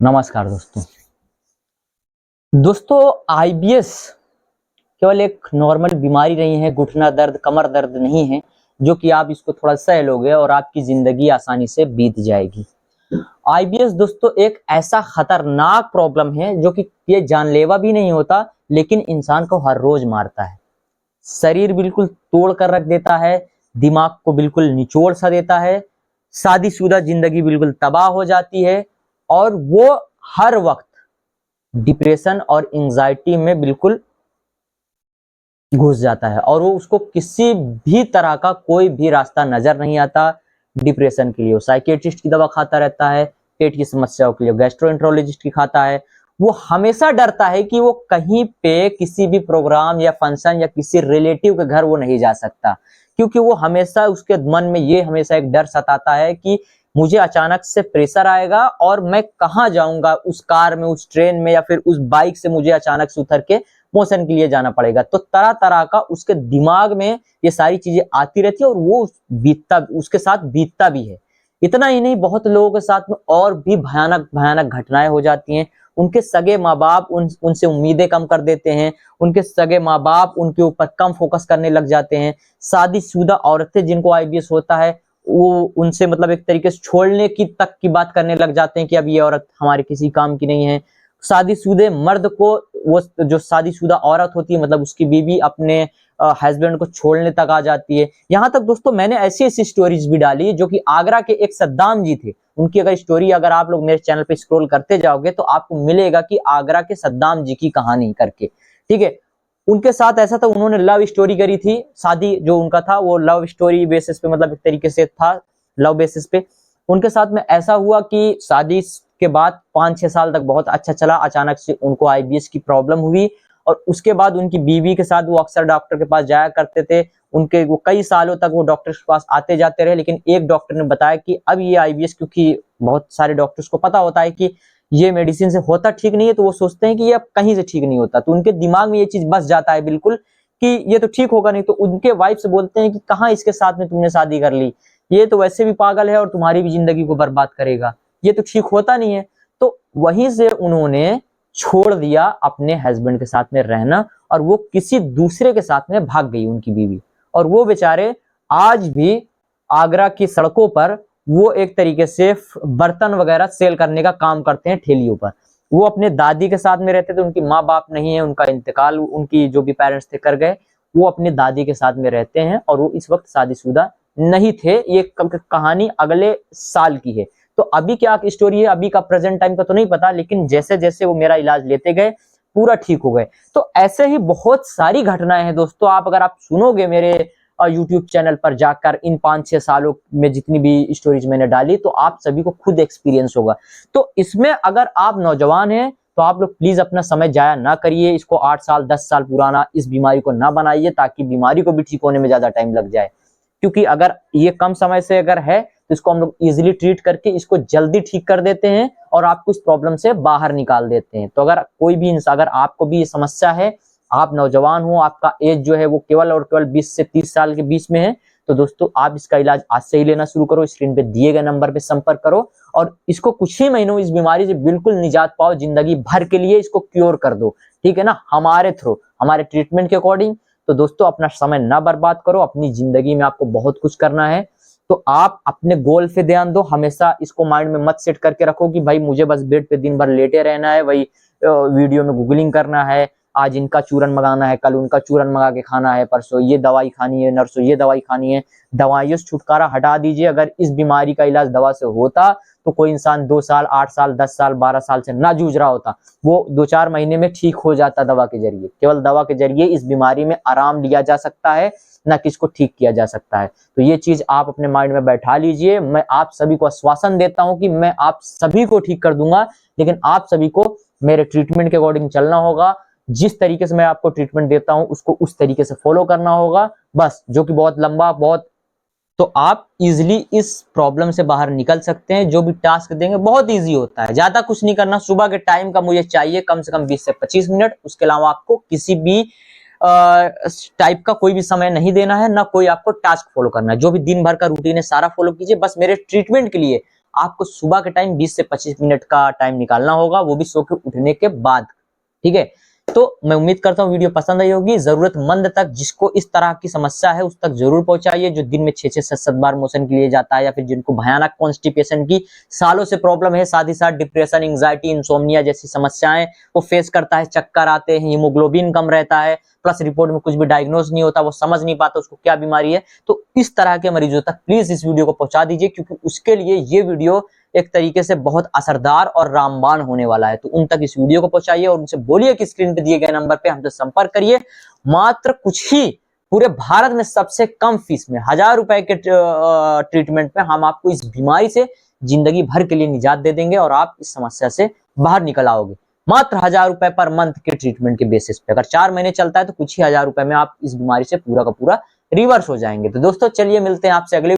नमस्कार दोस्तों आईबीएस केवल एक नॉर्मल बीमारी नहीं है, घुटना दर्द, कमर दर्द नहीं है जो कि आप इसको थोड़ा सह लोगे और आपकी जिंदगी आसानी से बीत जाएगी। आईबीएस दोस्तों एक ऐसा खतरनाक प्रॉब्लम है जो कि ये जानलेवा भी नहीं होता, लेकिन इंसान को हर रोज मारता है। शरीर बिल्कुल तोड़ कर रख देता है, दिमाग को बिल्कुल निचोड़ सा देता है, शादीशुदा जिंदगी बिल्कुल तबाह हो जाती है और वो हर वक्त डिप्रेशन और एंजाइटी में बिल्कुल घुस जाता है और वो उसको किसी भी तरह का कोई भी रास्ता नजर नहीं आता। डिप्रेशन के लिए वो साइकियाट्रिस्ट की दवा खाता रहता है, पेट की समस्याओं के लिए गैस्ट्रोएंटरोलॉजिस्ट की खाता है। वो हमेशा डरता है कि वो कहीं पे किसी भी प्रोग्राम या फंक्शन या किसी रिलेटिव के घर वो नहीं जा सकता, क्योंकि वो हमेशा उसके मन में ये हमेशा एक डर सताता है कि मुझे अचानक से प्रेशर आएगा और मैं कहाँ जाऊंगा, उस कार में, उस ट्रेन में या फिर उस बाइक से मुझे अचानक से उतर के मोशन के लिए जाना पड़ेगा। तो तरह तरह का उसके दिमाग में ये सारी चीजें आती रहती है और वो उसके साथ बीतता भी है। इतना ही नहीं, बहुत लोगों के साथ में और भी भयानक भयानक घटनाएं हो जाती हैं। उनके सगे माँ बाप उनसे उम्मीदें कम कर देते हैं, उनके सगे माँ बाप उनके ऊपर कम फोकस करने लग जाते हैं। शादीशुदा औरतें जिनको आईबीएस होता है वो उनसे मतलब एक तरीके से छोड़ने की तक की बात करने लग जाते हैं कि अब ये औरत हमारे किसी काम की नहीं है। शादीशुदे मर्द को, वो जो शादीशुदा औरत होती है मतलब उसकी बीवी अपने हस्बैंड को छोड़ने तक आ जाती है। यहाँ तक दोस्तों मैंने ऐसी ऐसी स्टोरीज भी डाली जो कि आगरा के एक सद्दाम जी थे, उनकी अगर स्टोरी अगर आप लोग मेरे चैनल पे स्क्रॉल करते जाओगे तो आपको मिलेगा कि आगरा के सद्दाम जी की कहानी करके, ठीक है। उनके साथ ऐसा था, उन्होंने लव स्टोरी करी थी, शादी जो उनका था वो लव स्टोरी बेसिस पे मतलब एक तरीके से था, लव बेसिस पे। उनके साथ में ऐसा हुआ कि शादी के बाद 5-6 साल तक बहुत अच्छा चला, अचानक से उनको आईबीएस की प्रॉब्लम हुई और उसके बाद उनकी बीवी के साथ वो अक्सर डॉक्टर के पास जाया करते थे। उनके वो कई सालों तक वो डॉक्टर के पास आते जाते रहे, लेकिन एक डॉक्टर ने बताया कि अब ये आईबीएस, क्योंकि बहुत सारे डॉक्टर्स को पता होता है कि ये मेडिसिन से होता ठीक नहीं है, तो वो सोचते हैं कि ये अब कहीं से ठीक नहीं होता, तो उनके दिमाग में ये चीज बस जाता है बिल्कुल कि ये तो ठीक होगा नहीं। तो उनके वाइफ से बोलते हैं कि कहाँ इसके साथ में तुमने शादी कर ली, ये तो वैसे भी पागल है और तुम्हारी भी जिंदगी को बर्बाद करेगा, ये तो ठीक होता नहीं है। तो वहीं से उन्होंने छोड़ दिया अपने हस्बैंड के साथ में रहना और वो किसी दूसरे के साथ में भाग गई उनकी बीवी। और वो बेचारे आज भी आगरा की सड़कों पर वो एक तरीके से बर्तन वगैरह सेल करने का काम करते हैं ठेलियों पर। वो अपने दादी के साथ में रहते थे, उनकी माँ बाप नहीं है, उनका इंतकाल उनकी जो भी पेरेंट्स थे कर गए। वो अपने दादी के साथ में रहते हैं और वो इस वक्त शादीशुदा नहीं थे। ये कहानी अगले साल की है। तो अभी क्या स्टोरी है, अभी का प्रेजेंट टाइम का तो नहीं पता, लेकिन जैसे जैसे वो मेरा इलाज लेते गए पूरा ठीक हो गए। तो ऐसे ही बहुत सारी घटनाएं हैं दोस्तों, अगर आप सुनोगे मेरे यूट्यूब चैनल पर जाकर इन 5-6 सालों में जितनी भी स्टोरीज मैंने डाली, तो आप सभी को खुद एक्सपीरियंस होगा। तो इसमें अगर आप नौजवान हैं तो आप लोग प्लीज अपना समय जाया ना करिए, इसको 8 साल 10 साल पुराना इस बीमारी को ना बनाइए ताकि बीमारी को भी ठीक होने में ज्यादा टाइम लग जाए। क्योंकि अगर ये कम समय से अगर है तो इसको हम लोग इजिली ट्रीट करके इसको जल्दी ठीक कर देते हैं और आपको इस प्रॉब्लम से बाहर निकाल देते हैं। तो अगर कोई भी अगर आपको भी ये समस्या है, आप नौजवान हो, आपका एज जो है वो केवल और केवल 20 से 30 साल के बीच में है, तो दोस्तों आप इसका इलाज आज से ही लेना शुरू करो। स्क्रीन पे दिए गए नंबर पे संपर्क करो और इसको कुछ ही महीनों इस बीमारी से बिल्कुल निजात पाओ, जिंदगी भर के लिए इसको क्योर कर दो, ठीक है ना, हमारे थ्रू, हमारे ट्रीटमेंट के अकॉर्डिंग। तो दोस्तों अपना समय ना बर्बाद करो, अपनी जिंदगी में आपको बहुत कुछ करना है। तो आप अपने गोल पे ध्यान दो, हमेशा इसको माइंड में मत सेट करके रखो कि भाई मुझे बस बेड पे दिन भर लेटे रहना है, वही वीडियो में गूगलिंग करना है, आज इनका चूरन मंगाना है, कल उनका चूरन मंगा के खाना है, परसों ये दवाई खानी है, नरसों ये दवाई खानी है। दवाइयों से छुटकारा हटा दीजिए। अगर इस बीमारी का इलाज दवा से होता तो कोई इंसान 2 साल 8 साल 10 साल 12 साल से ना जूझ रहा होता, वो 2-4 महीने में ठीक हो जाता दवा के जरिए। केवल दवा के जरिए इस बीमारी में आराम लिया जा सकता है, ना कि इसको ठीक किया जा सकता है। तो ये चीज आप अपने माइंड में बैठा लीजिए। मैं आप सभी को आश्वासन देता हूं कि मैं आप सभी को ठीक कर दूंगा, लेकिन आप सभी को मेरे ट्रीटमेंट के अकॉर्डिंग चलना होगा। जिस तरीके से मैं आपको ट्रीटमेंट देता हूं उसको उस तरीके से फॉलो करना होगा, बस, जो कि बहुत लंबा बहुत। तो आप इजिली इस प्रॉब्लम से बाहर निकल सकते हैं। जो भी टास्क देंगे बहुत इजी होता है, ज्यादा कुछ नहीं करना। सुबह के टाइम का मुझे चाहिए कम से कम 20 से 25 मिनट, उसके अलावा आपको किसी भी टाइप का कोई भी समय नहीं देना है, ना कोई आपको टास्क फॉलो करना है। जो भी दिन भर का रूटीन है सारा फॉलो कीजिए, बस मेरे ट्रीटमेंट के लिए आपको सुबह के टाइम 20 से 25 मिनट का टाइम निकालना होगा, वो भी सो के उठने के बाद। ठीक है, तो मैं उम्मीद करता हूँ वीडियो पसंद आई होगी। जरूरतमंद तक जिसको इस तरह की समस्या है उस तक जरूर पहुंचाइए, जो दिन में 6-6 7-7 बार मोशन के लिए जाता है, या फिर जिनको भयानक कॉन्स्टिपेशन की सालों से प्रॉब्लम है, साथ ही साथ डिप्रेशन, एंग्जाइटी, इंसोम्निया जैसी समस्याएं वो फेस करता है, चक्कर आते हैं, हीमोग्लोबिन कम रहता है, प्लस रिपोर्ट में कुछ भी डायग्नोज नहीं होता, वो समझ नहीं पाता उसको क्या बीमारी है। तो इस तरह के मरीजों तक प्लीज इस वीडियो को पहुंचा दीजिए, क्योंकि उसके लिए ये वीडियो एक तरीके से बहुत असरदार और रामबाण होने वाला है। तो उन तक इस वीडियो को पहुंचाइए और उनसे बोलिए कि स्क्रीन पे दिए गए नंबर पे हमसे संपर्क करिए। मात्र कुछ ही पूरे भारत में सबसे कम फीस में 1000 रुपए के ट्रीटमेंट में हम आपको इस बीमारी से जिंदगी भर के लिए निजात दे देंगे और आप इस समस्या से बाहर निकल आओगे। मात्र 1000 रुपए पर मंथ के ट्रीटमेंट के बेसिस पे, अगर 4 महीने चलता है तो कुछ ही 1000 रुपए में आप इस बीमारी से पूरा का पूरा रिवर्स हो जाएंगे। तो दोस्तों चलिए मिलते हैं आपसे अगले